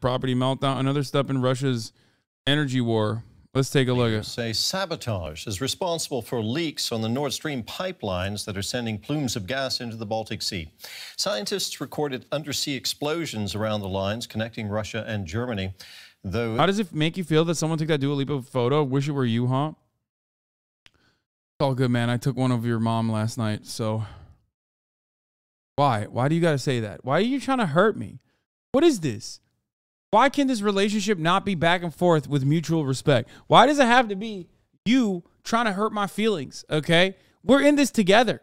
property meltdown, another step in Russia's energy war. Let's take a look at. Say sabotage is responsible for leaks on the Nord Stream pipelines that are sending plumes of gas into the Baltic Sea. Scientists recorded undersea explosions around the lines connecting Russia and Germany. Though, how does it make you feel that someone took that Dua Lipa photo? Wish it were you, huh? It's all good, man. I took one of your mom last night, so why? Why do you got to say that? Why are you trying to hurt me? What is this? Why can this relationship not be back and forth with mutual respect? Why does it have to be you trying to hurt my feelings, okay? We're in this together.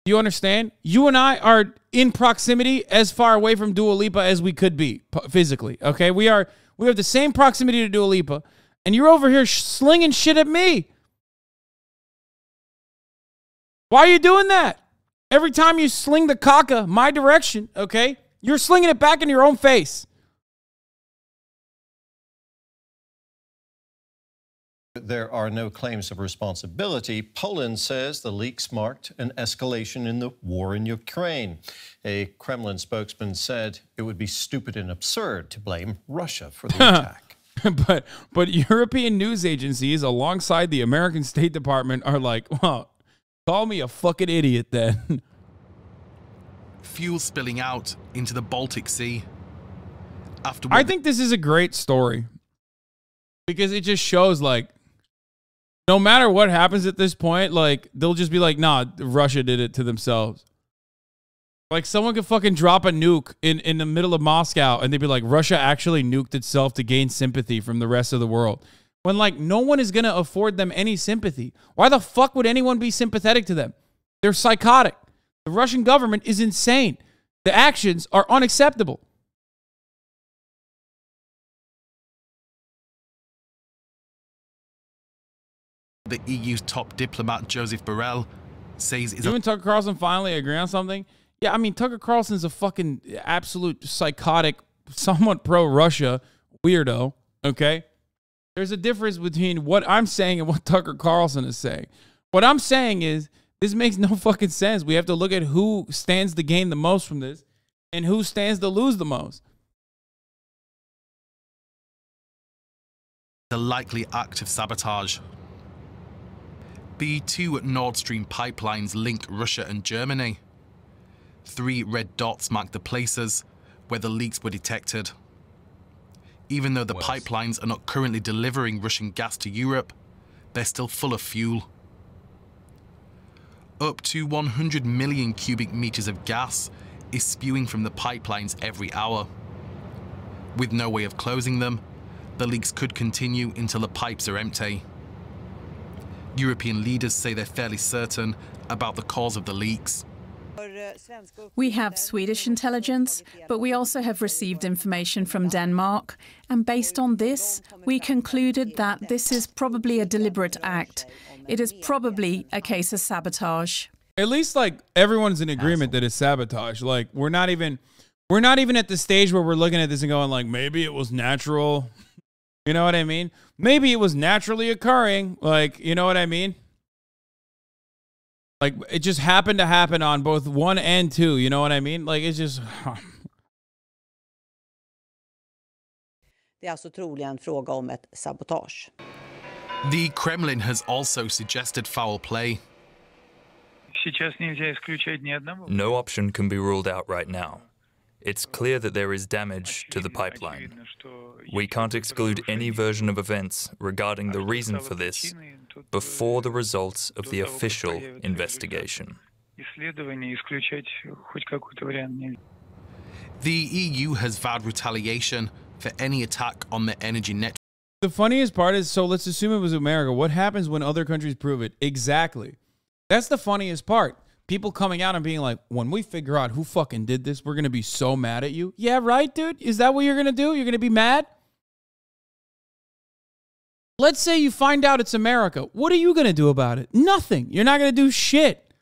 Do you understand? You and I are in proximity as far away from Dua Lipa as we could be physically, okay? We have the same proximity to Dua Lipa, and you're over here slinging shit at me. Why are you doing that? Every time you sling the caca my direction, okay, you're slinging it back in your own face. there are no claims of responsibility. Poland says the leaks marked an escalation in the war in Ukraine. A Kremlin spokesman said it would be stupid and absurd to blame Russia for the attack. But European news agencies alongside the American State Department are like, well, call me a fucking idiot then. Fuel spilling out into the Baltic Sea. I think this is a great story because it just shows, like, no matter what happens at this point, like, they'll just be like, nah, Russia did it to themselves. Like, someone could fucking drop a nuke in the middle of Moscow and they'd be like, Russia actually nuked itself to gain sympathy from the rest of the world. When, like, no one is going to afford them any sympathy. Why the fuck would anyone be sympathetic to them? They're psychotic. The Russian government is insane. The actions are unacceptable. The EU's top diplomat, Joseph Borrell, says... You and Tucker Carlson finally agree on something? Yeah, I mean, Tucker Carlson's a fucking absolute psychotic, somewhat pro-Russia weirdo, okay? There's a difference between what I'm saying and what Tucker Carlson is saying. What I'm saying is, this makes no fucking sense. We have to look at who stands to gain the most from this and who stands to lose the most. The likely act of sabotage. The two Nord Stream pipelines link Russia and Germany. 3 red dots mark the places where the leaks were detected. Even though the pipelines are not currently delivering Russian gas to Europe, they're still full of fuel. Up to 100 million cubic meters of gas is spewing from the pipelines every hour. With no way of closing them, the leaks could continue until the pipes are empty. European leaders say they're fairly certain about the cause of the leaks. We have Swedish intelligence, but we also have received information from Denmark. And based on this, we concluded that this is probably a deliberate act. It is probably a case of sabotage. At least, like, everyone's in agreement that it's sabotage. Like, we're not even at the stage where we're looking at this and going, like, maybe it was natural. You know what I mean? Maybe it was naturally occurring. Like, you know what I mean? Like, it just happened to happen on both 1 and 2. You know what I mean? Like, it's just... Det är alltså troligen en fråga om ett sabotage. The Kremlin has also suggested foul play. No option can be ruled out right now. It's clear that there is damage to the pipeline. We can't exclude any version of events regarding the reason for this before the results of the official investigation. The EU has vowed retaliation for any attack on the energy network. The funniest part is, so let's assume it was America. What happens when other countries prove it? Exactly. That's the funniest part. People coming out and being like, when we figure out who fucking did this, we're going to be so mad at you. Yeah, right, dude? Is that what you're going to do? You're going to be mad? Let's say you find out it's America. What are you going to do about it? Nothing. You're not going to do shit.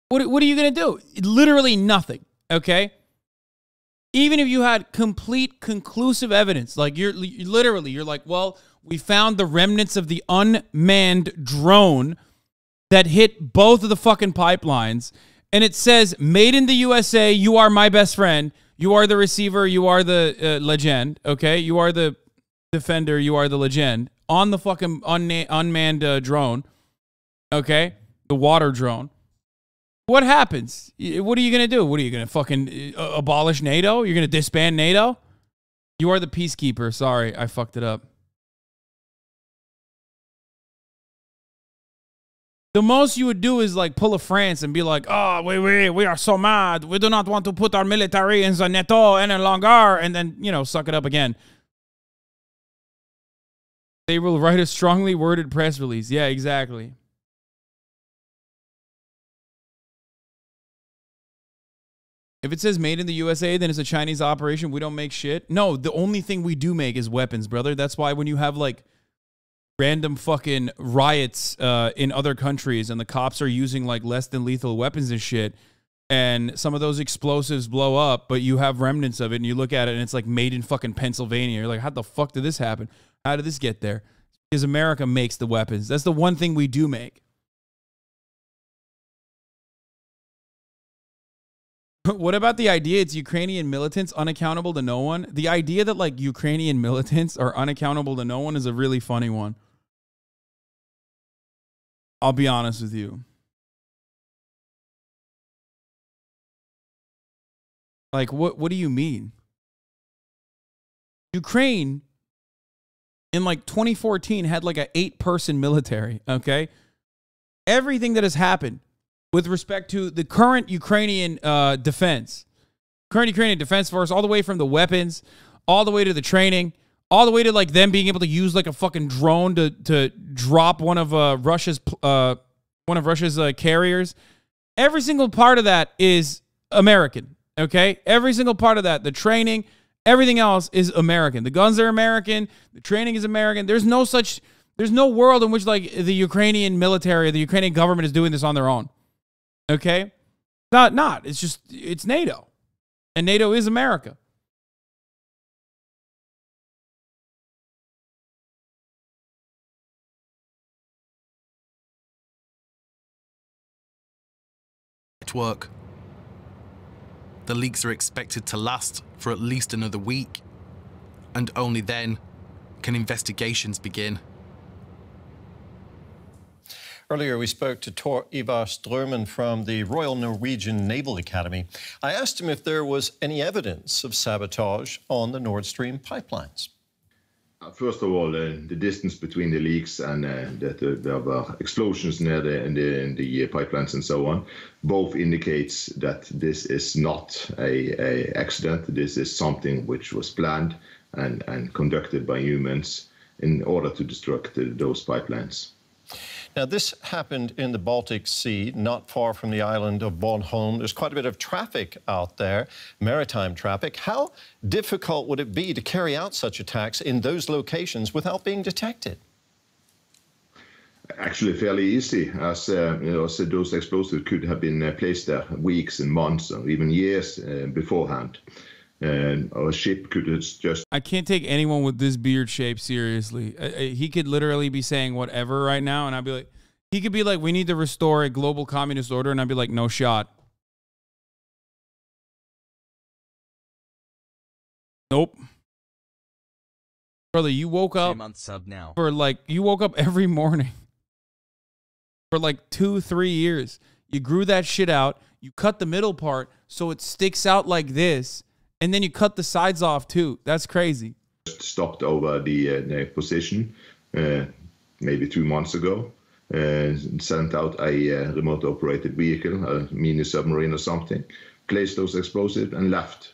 What are you going to do? Literally nothing, okay? Even if you had complete, conclusive evidence, like you're like, well, we found the remnants of the unmanned drone that hit both of the fucking pipelines, and it says, made in the USA, you are my best friend. You are the receiver. You are the legend. Okay, you are the defender. You are the legend on the fucking unmanned drone. Okay, the water drone. What happens? What are you gonna do? What are you gonna fucking abolish NATO? You're gonna disband NATO? You are the peacekeeper. Sorry, I fucked it up. The most you would do is like pull a France and be like, oh, we are so mad. We do not want to put our military in the NATO any longer. And then, you know, suck it up again. They will write a strongly worded press release. Yeah, exactly. If it says made in the USA, then it's a Chinese operation. We don't make shit. No, the only thing we do make is weapons, brother. That's why when you have like random fucking riots in other countries and the cops are using like less than lethal weapons and shit, and some of those explosives blow up, but you have remnants of it and you look at it and it's like made in fucking Pennsylvania. You're like, how the fuck did this happen? How did this get there? Because America makes the weapons. That's the one thing we do make. What about the idea it's Ukrainian militants unaccountable to no one? The idea that like Ukrainian militants are unaccountable to no one is a really funny one. I'll be honest with you. Like, what do you mean? Ukraine in like 2014 had like an 8-person military, okay? Everything that has happened with respect to the current Ukrainian defense, current Ukrainian defense force, all the way from the weapons, all the way to the training, all the way to like them being able to use like a fucking drone to drop one of Russia's carriers. Every single part of that is American. Okay, every single part of that, the training, everything else is American. The guns are American. The training is American. There's no world in which like the Ukrainian military, the Ukrainian government is doing this on their own. Okay, not. It's NATO, and NATO is America. Work. The leaks are expected to last for at least another week, and only then can investigations begin. Earlier, we spoke to Tor Ivar Strømmen from the Royal Norwegian Naval Academy. I asked him if there was any evidence of sabotage on the Nord Stream pipelines. First of all, the distance between the leaks and that there were explosions near the pipelines and so on, both indicates that this is not a accident. This is something which was planned and conducted by humans in order to destruct those pipelines. Now, this happened in the Baltic Sea, not far from the island of Bornholm. There's quite a bit of traffic out there, maritime traffic. How difficult would it be to carry out such attacks in those locations without being detected? Actually, fairly easy, as so those explosives could have been placed there weeks and months or even years beforehand. And a ship could just... I can't take anyone with this beard shape seriously. He could literally be saying whatever right now, and I'd be like... He could be like, we need to restore a global communist order, and I'd be like, no shot. Nope. Brother, you woke up... sub now. For like... You woke up every morning. For like 2-3 years. You grew that shit out. You cut the middle part so it sticks out like this. And then you cut the sides off too. That's crazy. Stopped over the position maybe 2 months ago. Sent out a remote operated vehicle, a mini submarine or something, placed those explosives and left.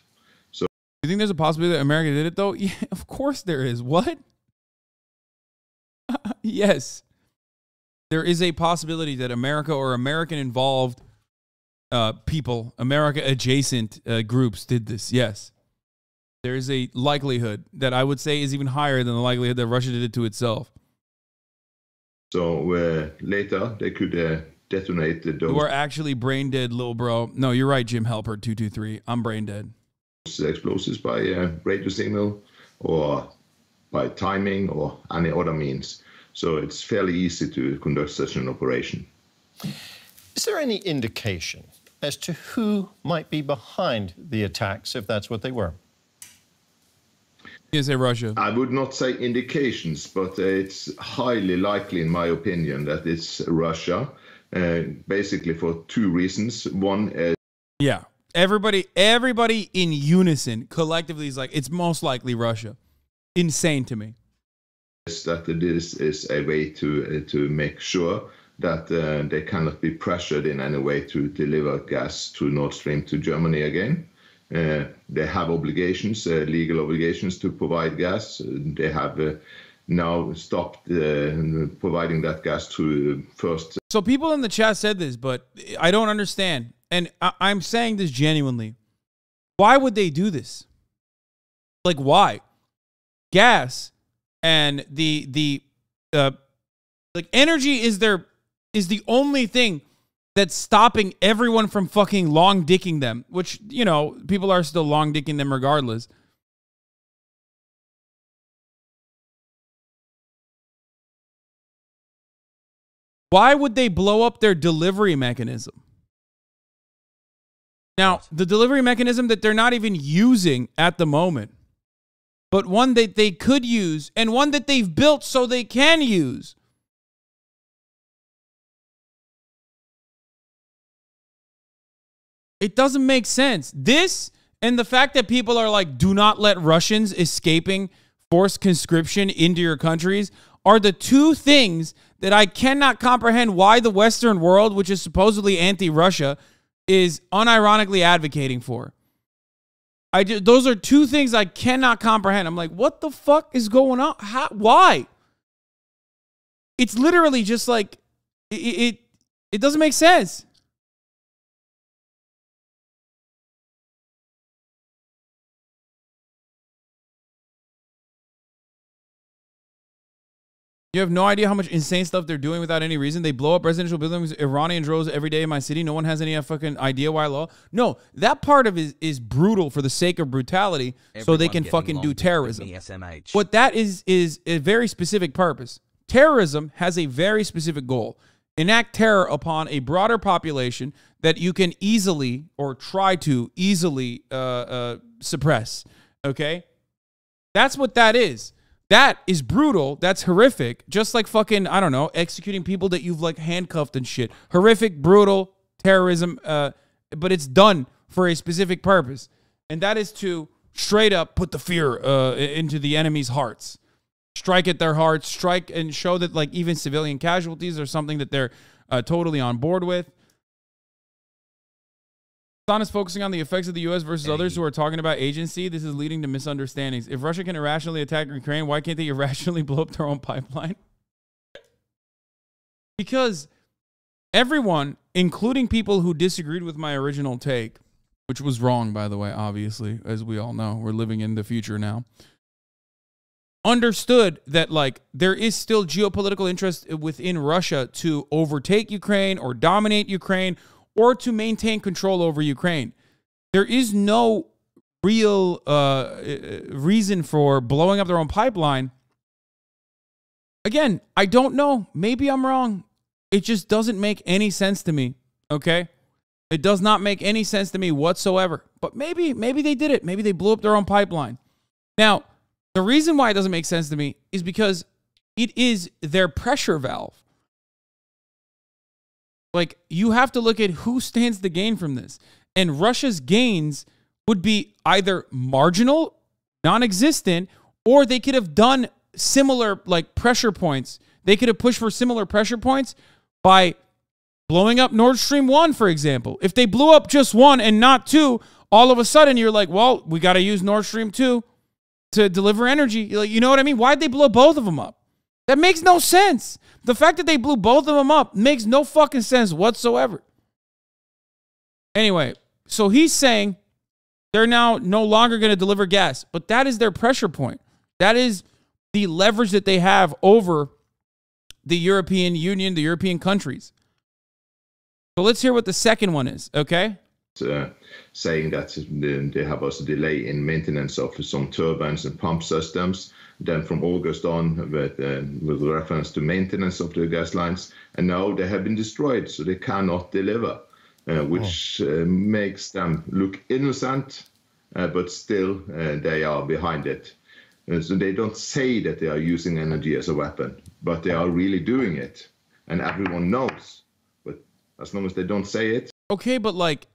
So, you think there's a possibility that America did it though? Yeah, of course there is. What? Yes. There is a possibility that America or American involved people, America adjacent groups did this. Yes. There is a likelihood that I would say is even higher than the likelihood that Russia did it to itself. So later they could detonate those. You are actually brain dead, little bro. No, you're right, Jim Helper 223. I'm brain dead. Explosives by radio signal or by timing or any other means. So it's fairly easy to conduct such an operation. Is there any indication as to who might be behind the attacks, if that's what they were. You say Russia. I would not say indications, but it's highly likely, in my opinion, that it's Russia, basically for two reasons. One is... Yeah. Everybody in unison, collectively, is like, it's most likely Russia. Insane to me. That this is a way to make sure that they cannot be pressured in any way to deliver gas through Nord Stream to Germany again. They have obligations, legal obligations to provide gas. They have now stopped providing that gas to first. So people in the chat said this, but I don't understand. And I'm saying this genuinely. Why would they do this? Like, why? Gas and like energy is the only thing that's stopping everyone from fucking long dicking them, which, you know, people are still long dicking them regardless. Why would they blow up their delivery mechanism? Now, the delivery mechanism that they're not even using at the moment, but one that they could use and one that they've built so they can use. It doesn't make sense. This and the fact that people are like, do not let Russians escaping forced conscription into your countries are the two things that I cannot comprehend why the Western world, which is supposedly anti-Russia, is unironically advocating for. Those are two things I cannot comprehend. I'm like, what the fuck is going on? Why? It's literally just like, it doesn't make sense. You have no idea how much insane stuff they're doing without any reason. They blow up residential buildings, Iranian drones every day in my city. No one has any fucking idea why law. No, that part of it is brutal for the sake of brutality, so they can fucking do terrorism. What that is a very specific purpose. Terrorism has a very specific goal. Enact terror upon a broader population that you can easily or try to easily suppress. Okay? That's what that is. That is brutal. That's horrific. Just like fucking, I don't know, executing people that you've like handcuffed and shit. Horrific, brutal terrorism, but it's done for a specific purpose. And that is to straight up put the fear into the enemy's hearts. Strike at their hearts, strike and show that like even civilian casualties are something that they're totally on board with. Hassan is focusing on the effects of the U.S. versus others who are talking about agency. This is leading to misunderstandings. If Russia can irrationally attack Ukraine, why can't they irrationally blow up their own pipeline? Because everyone, including people who disagreed with my original take, which was wrong, by the way, obviously, as we all know, we're living in the future now, understood that like there is still geopolitical interest within Russia to overtake Ukraine or dominate Ukraine or to maintain control over Ukraine. There is no real reason for blowing up their own pipeline. Again, I don't know. Maybe I'm wrong. It just doesn't make any sense to me, okay? It does not make any sense to me whatsoever. But maybe they did it. Maybe they blew up their own pipeline. Now, the reason why it doesn't make sense to me is because it is their pressure valve. Like, you have to look at who stands to gain from this. And Russia's gains would be either marginal, non-existent, or they could have done similar, like, pressure points. They could have pushed for similar pressure points by blowing up Nord Stream 1, for example. If they blew up just one and not two, all of a sudden you're like, well, we got to use Nord Stream 2 to deliver energy. You know what I mean? Why'd they blow both of them up? That makes no sense. The fact that they blew both of them up makes no fucking sense whatsoever. Anyway, so he's saying they're now no longer going to deliver gas, but that is their pressure point. That is the leverage that they have over the European Union, the European countries. So let's hear what the second one is, okay? Saying that they have also delay in maintenance of some turbines and pump systems. Then from August on, with reference to maintenance of the gas lines, and now they have been destroyed, so they cannot deliver. which makes them look innocent, but still they are behind it. So they don't say that they are using energy as a weapon, but they are really doing it. And everyone knows. But as long as they don't say it. Okay, but like,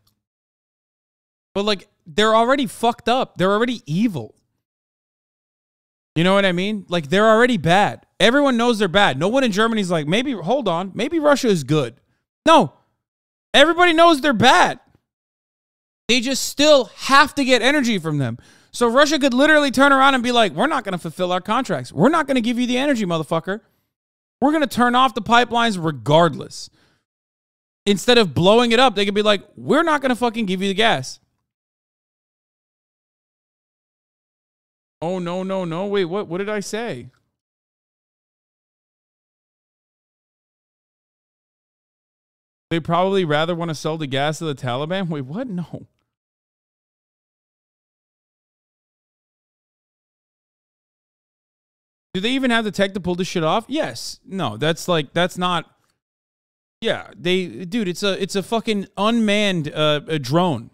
they're already fucked up. They're already evil. You know what I mean? Like, they're already bad. Everyone knows they're bad. No one in Germany's like, maybe, hold on, maybe Russia is good. No. Everybody knows they're bad. They just still have to get energy from them. So Russia could literally turn around and be like, we're not going to fulfill our contracts. We're not going to give you the energy, motherfucker. We're going to turn off the pipelines regardless. Instead of blowing it up, they could be like, we're not going to fucking give you the gas. Oh, no, no, no. Wait, what did I say? They probably rather want to sell the gas to the Taliban? Wait, what? No. Do they even have the tech to pull this shit off? Yes. No, that's not. Yeah, dude, it's a fucking unmanned a drone.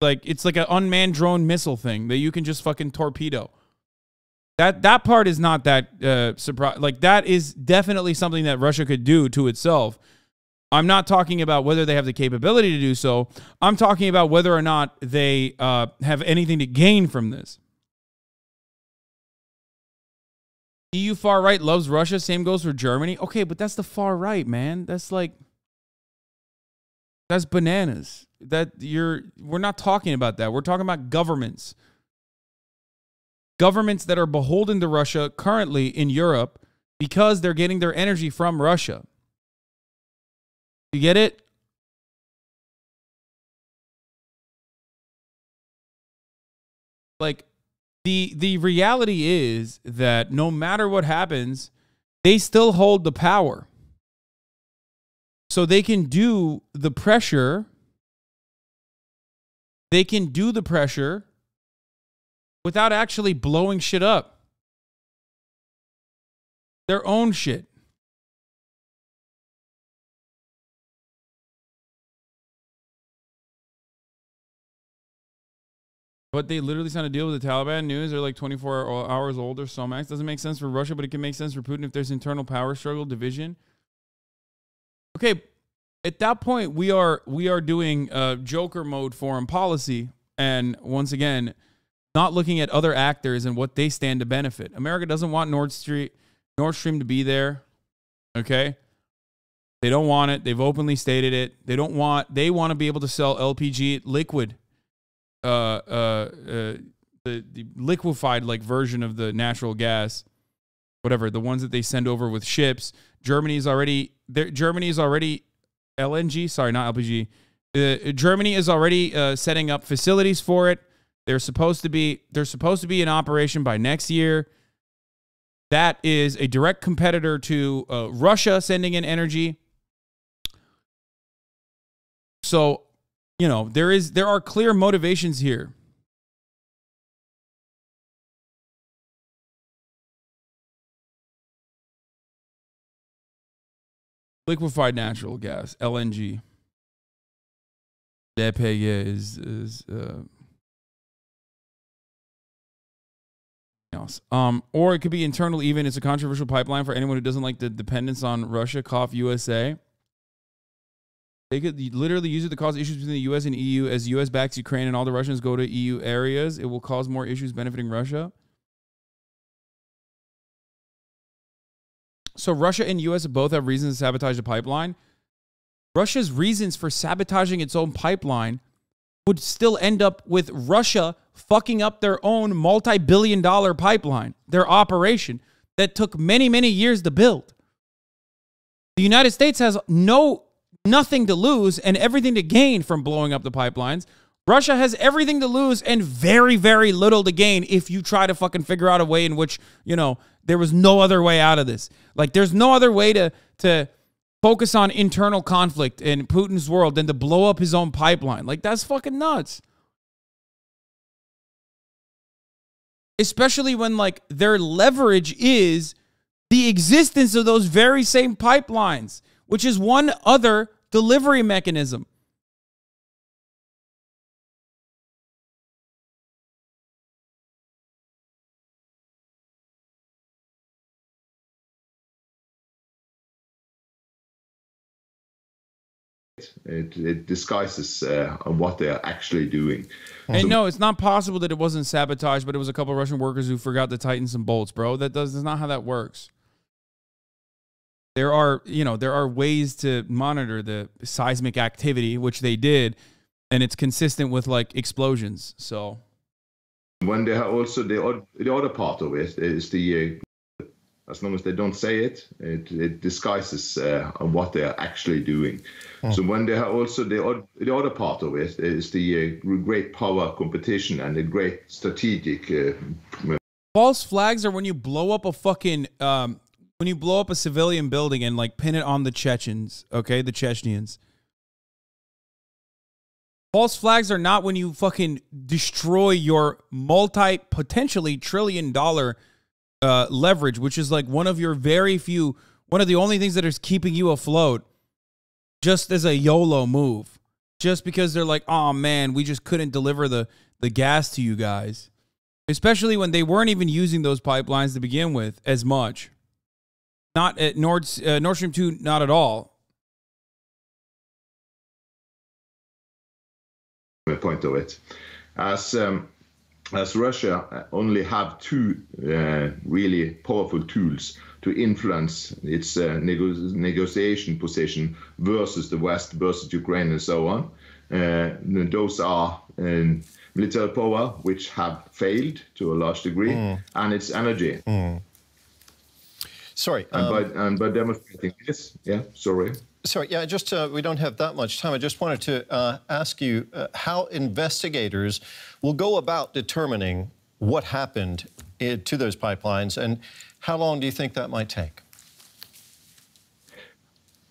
Like, it's like an unmanned drone missile thing that you can just fucking torpedo. That part is not that surprise. Like, that is definitely something that Russia could do to itself. I'm not talking about whether they have the capability to do so. I'm talking about whether or not they have anything to gain from this. EU far right loves Russia. Same goes for Germany. Okay, but that's the far right, man. That's like, that's bananas. We're not talking about that. We're talking about governments. Governments that are beholden to Russia currently in Europe because they're getting their energy from Russia. You get it? Like, the reality is that no matter what happens, they still hold the power. So they can do the pressure. They can do the pressure without actually blowing shit up. Their own shit. But they literally signed a deal with the Taliban. News are like 24 hours old or so max. Doesn't make sense for Russia, but it can make sense for Putin if there's internal power struggle, division. Okay, at that point, we are doing Joker mode foreign policy. And once again, not looking at other actors and what they stand to benefit. America doesn't want Nord Stream to be there. Okay? They don't want it. They've openly stated it. They want to be able to sell LPG liquid. The liquefied like version of the natural gas, whatever, the ones that they send over with ships. Germany is already LNG, sorry, not LPG. Germany is already setting up facilities for it. They're supposed to be in operation by next year. That is a direct competitor to Russia sending in energy. So, you know, there are clear motivations here. Liquefied natural gas, LNG. LPG is else. Or it could be internal even. It's a controversial pipeline for anyone who doesn't like the dependence on Russia, cough USA. They could literally use it to cause issues between the U.S. and EU. As U.S. backs Ukraine and all the Russians go to EU areas, it will cause more issues benefiting Russia. So Russia and U.S. both have reasons to sabotage the pipeline. Russia's reasons for sabotaging its own pipeline would still end up with Russia fucking up their own multi-billion-dollar pipeline, their operation that took many, many years to build. The United States has nothing to lose and everything to gain from blowing up the pipelines. Russia has everything to lose and very, very little to gain if you try to fucking figure out a way in which, you know, there was no other way out of this. Like, there's no other way to focus on internal conflict in Putin's world than to blow up his own pipeline. Like, that's fucking nuts. Especially when, like, their leverage is the existence of those very same pipelines, which is one other delivery mechanism. It disguises what they are actually doing. And no, it's not possible that it wasn't sabotage, but it was a couple of Russian workers who forgot to tighten some bolts, bro. That's not how that works. There are ways to monitor the seismic activity, which they did, and it's consistent with like explosions. So when they have also the other part of it is as long as they don't say it, it disguises what they are actually doing. So when they have also the other part of it is the great power competition and the great strategic. False flags are when you blow up a fucking when you blow up a civilian building and like pin it on the Chechens, okay, the Chechens. False flags are not when you fucking destroy your potentially $1 trillion leverage, which is like one of your very few, one of the only things that is keeping you afloat, just as a YOLO move. Just because they're like, oh man, we just couldn't deliver the gas to you guys. Especially when they weren't even using those pipelines to begin with as much. Not at Nord Stream 2, not at all. Point of it. As Russia only have two really powerful tools to influence its negotiation position versus the West, versus Ukraine and so on. Those are military power, which have failed to a large degree, and it's energy. Sorry. And by demonstrating this, sorry, yeah, just we don't have that much time. I just wanted to ask you how investigators will go about determining what happened to those pipelines, and how long do you think that might take?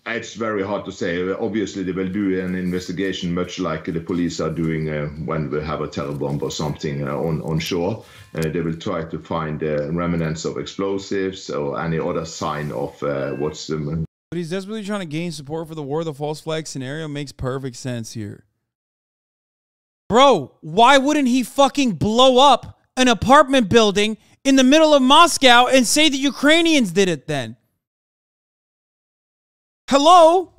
It's very hard to say. Obviously, they will do an investigation much like the police are doing when we have a terror bomb or something on shore. They will try to find remnants of explosives or any other sign of what's... But he's desperately trying to gain support for the war. The false flag scenario makes perfect sense here. Bro, why wouldn't he fucking blow up an apartment building in the middle of Moscow and say the Ukrainians did it then? Hello?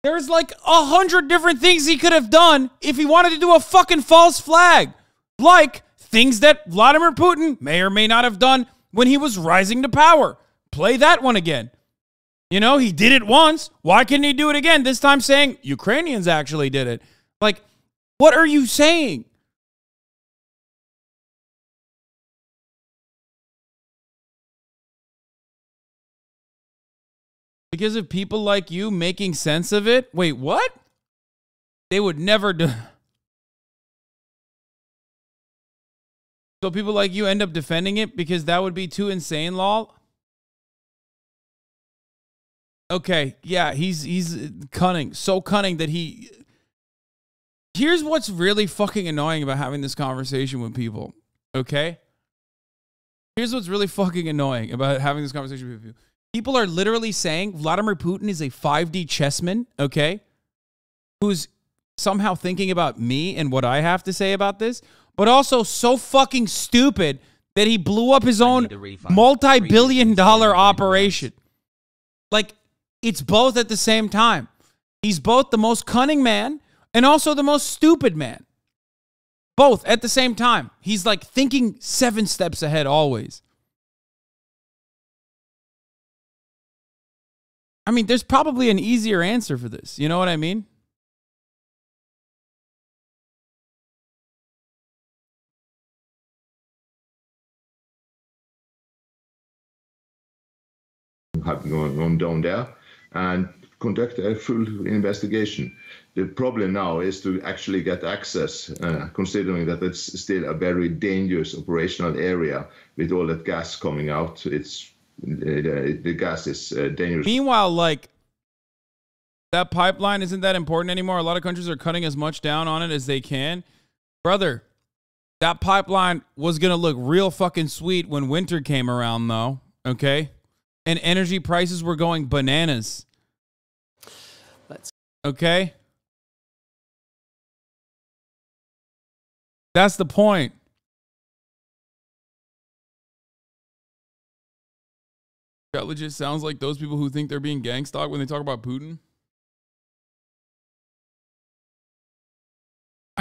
There's like 100 different things he could have done if he wanted to do a fucking false flag. Like things that Vladimir Putin may or may not have done when he was rising to power. Play that one again. You know, he did it once. Why couldn't he do it again? This time saying Ukrainians actually did it. Like, what are you saying? Because of people like you making sense of it? Wait, what? They would never do. So people like you end up defending it because that would be too insane, lol? Okay, yeah, he's cunning. So cunning that he... Here's what's really fucking annoying about having this conversation with people, okay? Here's what's really fucking annoying about having this conversation with people. People are literally saying Vladimir Putin is a 5D chessman, okay? Who's somehow thinking about me and what I have to say about this, but also so fucking stupid that he blew up his own multi-billion-dollar operation. Like, it's both at the same time. He's both the most cunning man and also the most stupid man. Both at the same time. He's like thinking 7 steps ahead always. I mean, there's probably an easier answer for this. You know what I mean? Have gone down there and conduct a full investigation. The problem now is to actually get access, considering that it's still a very dangerous operational area with all that gas coming out. It's the gas is dangerous. Meanwhile, like, that pipeline isn't that important anymore. A lot of countries are cutting as much down on it as they can. Brother, that pipeline was going to look real fucking sweet when winter came around, though. Okay? And energy prices were going bananas. Okay? That's the point. That legit sounds like those people who think they're being gang stalked when they talk about Putin.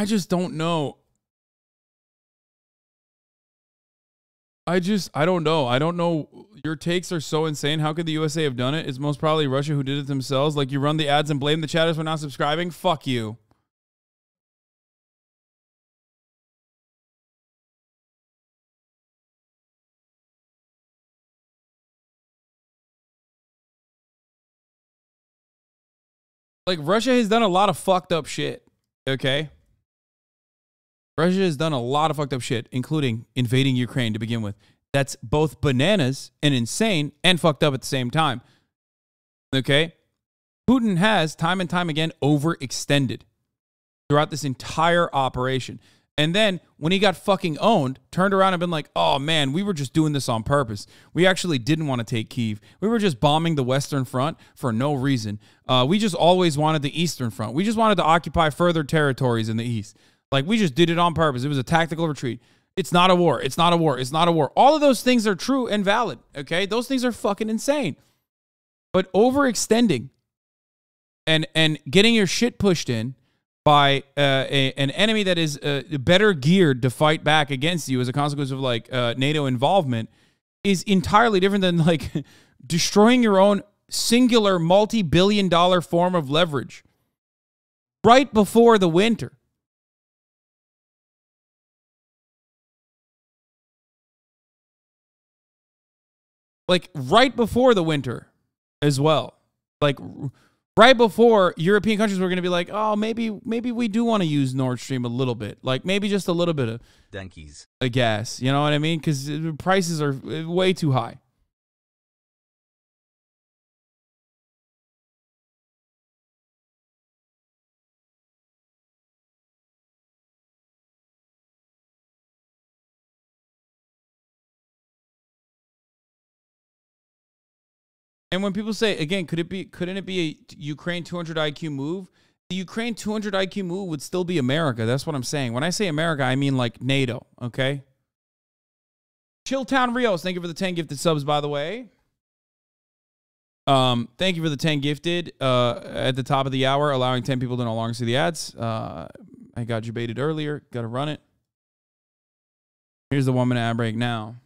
I just don't know. I don't know. I don't know. Your takes are so insane. How could the USA have done it? It's most probably Russia who did it themselves. Like, you run the ads and blame the chatters for not subscribing? Fuck you. Like, Russia has done a lot of fucked up shit, okay? Russia has done a lot of fucked up shit, including invading Ukraine to begin with. That's both bananas and insane and fucked up at the same time, okay? Putin has, time and time again, overextended throughout this entire operation. And then, when he got fucking owned, turned around and been like, oh man, we were just doing this on purpose. We actually didn't want to take Kyiv. We were just bombing the Western Front for no reason. We just always wanted the Eastern Front. We just wanted to occupy further territories in the East. Like, we just did it on purpose. It was a tactical retreat. It's not a war. It's not a war. It's not a war. All of those things are true and valid, okay? Those things are fucking insane. But overextending and getting your shit pushed in by an enemy that is better geared to fight back against you as a consequence of, like, NATO involvement is entirely different than, like, destroying your own singular multi-billion-dollar form of leverage right before the winter. Like, right before the winter as well. Like, right before European countries were going to be like, oh, maybe we do want to use Nord Stream a little bit. Like, maybe just a little bit of gas. You know what I mean? Because prices are way too high. And when people say, again, couldn't it be a Ukraine 200 IQ move? The Ukraine 200 IQ move would still be America. That's what I'm saying. When I say America, I mean, like, NATO, okay? Chilltown Rios, thank you for the 10 gifted subs, by the way. Thank you for the 10 gifted at the top of the hour, allowing 10 people to no longer see the ads. I got you baited earlier. Got to run it. Here's the 1 minute ad break now.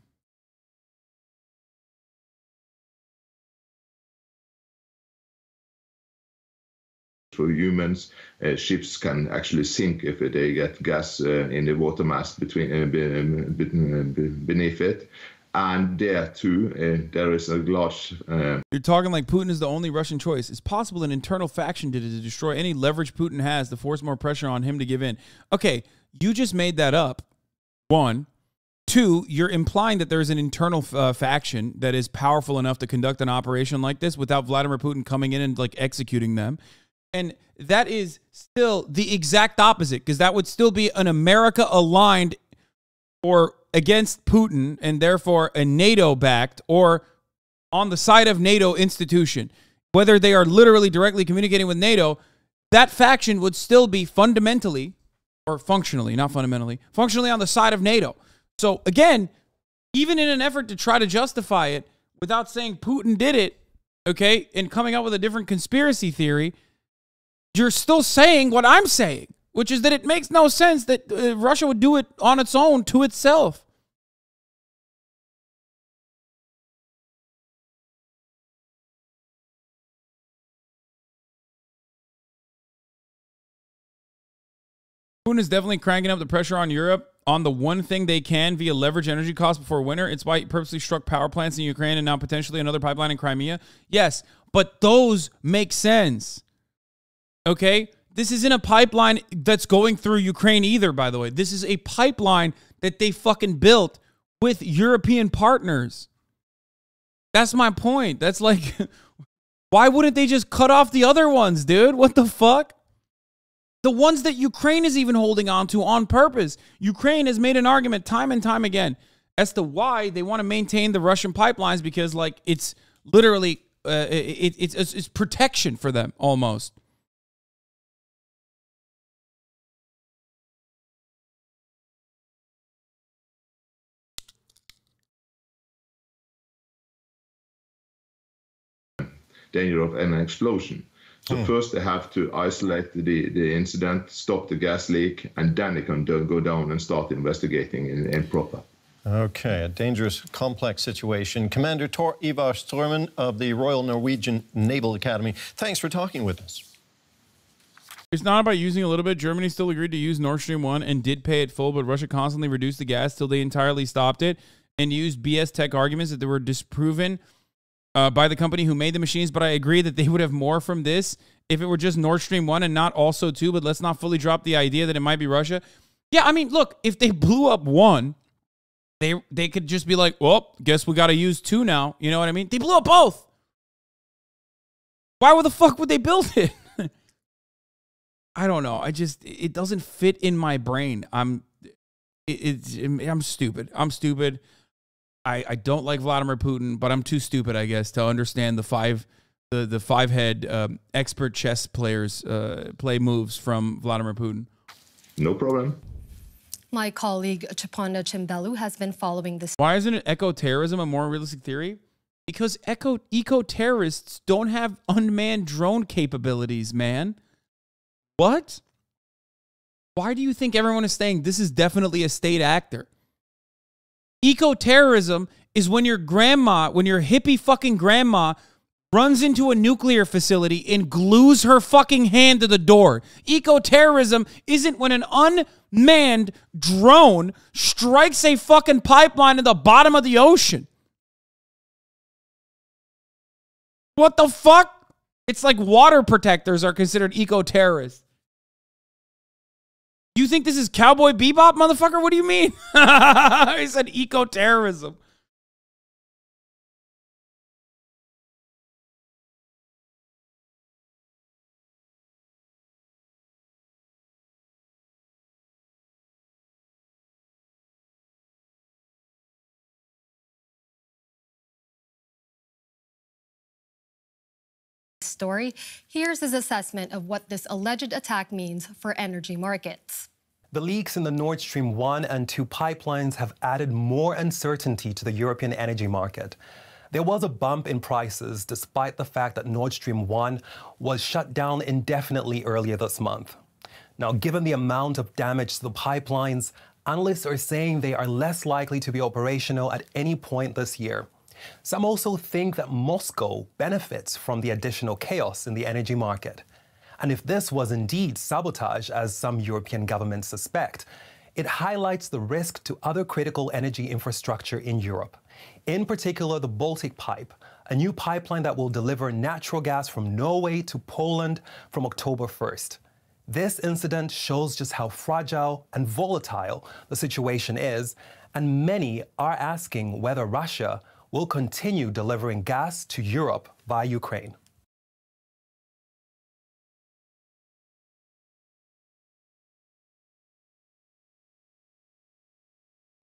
For humans, ships can actually sink if they get gas in the water mass beneath it. And there too, there is a glass. You're talking like Putin is the only Russian choice. It's possible an internal faction did it to destroy any leverage Putin has to force more pressure on him to give in. Okay, you just made that up. 1. 2, you're implying that there's an internal faction that is powerful enough to conduct an operation like this without Vladimir Putin coming in and, like, executing them. And that is still the exact opposite, because that would still be an America aligned or against Putin and therefore a NATO-backed or on the side of NATO institution. Whether they are literally directly communicating with NATO, that faction would still be fundamentally or functionally, not fundamentally, functionally on the side of NATO. So again, even in an effort to try to justify it without saying Putin did it, okay, and coming up with a different conspiracy theory, you're still saying what I'm saying, which is that it makes no sense that Russia would do it on its own to itself. Putin is definitely cranking up the pressure on Europe on the one thing they can via leverage energy costs before winter. It's why he purposely struck power plants in Ukraine and now potentially another pipeline in Crimea. Yes, but those make sense. Okay? This isn't a pipeline that's going through Ukraine either, by the way. This is a pipeline that they fucking built with European partners. That's my point. That's like, why wouldn't they just cut off the other ones, dude? What the fuck? The ones that Ukraine is even holding on to on purpose. Ukraine has made an argument time and time again as to why they want to maintain the Russian pipelines, because, like, it's literally, it's protection for them almost. Danger of an explosion. So first they have to isolate the incident, stop the gas leak, and then they can go down and start investigating in proper. Okay, a dangerous, complex situation. Commander Tor Ivar Stormen of the Royal Norwegian Naval Academy, thanks for talking with us. It's not about using a little bit. Germany still agreed to use Nord Stream 1 and did pay it full, but Russia constantly reduced the gas till they entirely stopped it and used BS tech arguments that they were disproven by the company who made the machines. But I agree that they would have more from this if it were just Nord Stream 1 and not also 2, but let's not fully drop the idea that it might be Russia. Yeah, I mean, look, if they blew up 1, they could just be like, well, guess we got to use 2 now. You know what I mean? They blew up both. Why the fuck would they build it? I don't know. It doesn't fit in my brain. I'm stupid. I'm stupid. I don't like Vladimir Putin, but I'm too stupid, I guess, to understand the five-head expert chess players play moves from Vladimir Putin. No problem. My colleague Chapana Chimbelu has been following this. Why isn't eco-terrorism a more realistic theory? Because eco-terrorists don't have unmanned drone capabilities, man. What? Why do you think everyone is saying this is definitely a state actor? Eco-terrorism is when your hippie fucking grandma runs into a nuclear facility and glues her fucking hand to the door. Eco-terrorism isn't when an unmanned drone strikes a fucking pipeline at the bottom of the ocean. What the fuck? It's like water protectors are considered eco-terrorists. You think this is Cowboy Bebop, motherfucker? What do you mean? He said eco-terrorism. Story. Here's his assessment of what this alleged attack means for energy markets. The leaks in the Nord Stream 1 and 2 pipelines have added more uncertainty to the European energy market. There was a bump in prices despite the fact that Nord Stream 1 was shut down indefinitely earlier this month. Now, given the amount of damage to the pipelines, analysts are saying they are less likely to be operational at any point this year. Some also think that Moscow benefits from the additional chaos in the energy market. And if this was indeed sabotage, as some European governments suspect, it highlights the risk to other critical energy infrastructure in Europe. In particular, the Baltic Pipe, a new pipeline that will deliver natural gas from Norway to Poland from October 1st. This incident shows just how fragile and volatile the situation is, and many are asking whether Russia will continue delivering gas to Europe via Ukraine.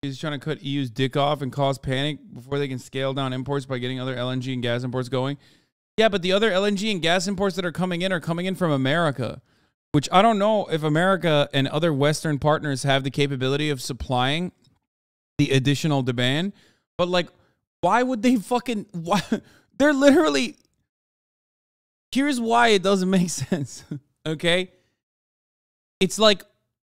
He's trying to cut EU's dick off and cause panic before they can scale down imports by getting other LNG and gas imports going. Yeah, but the other LNG and gas imports that are coming in from America, which I don't know if America and other Western partners have the capability of supplying the additional demand. But like, why would they fucking... Why? They're literally... Here's why it doesn't make sense, okay? It's like,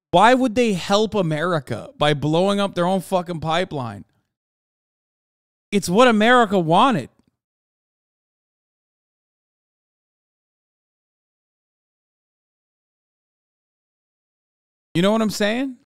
why would they help America by blowing up their own fucking pipeline? It's what America wanted. You know what I'm saying?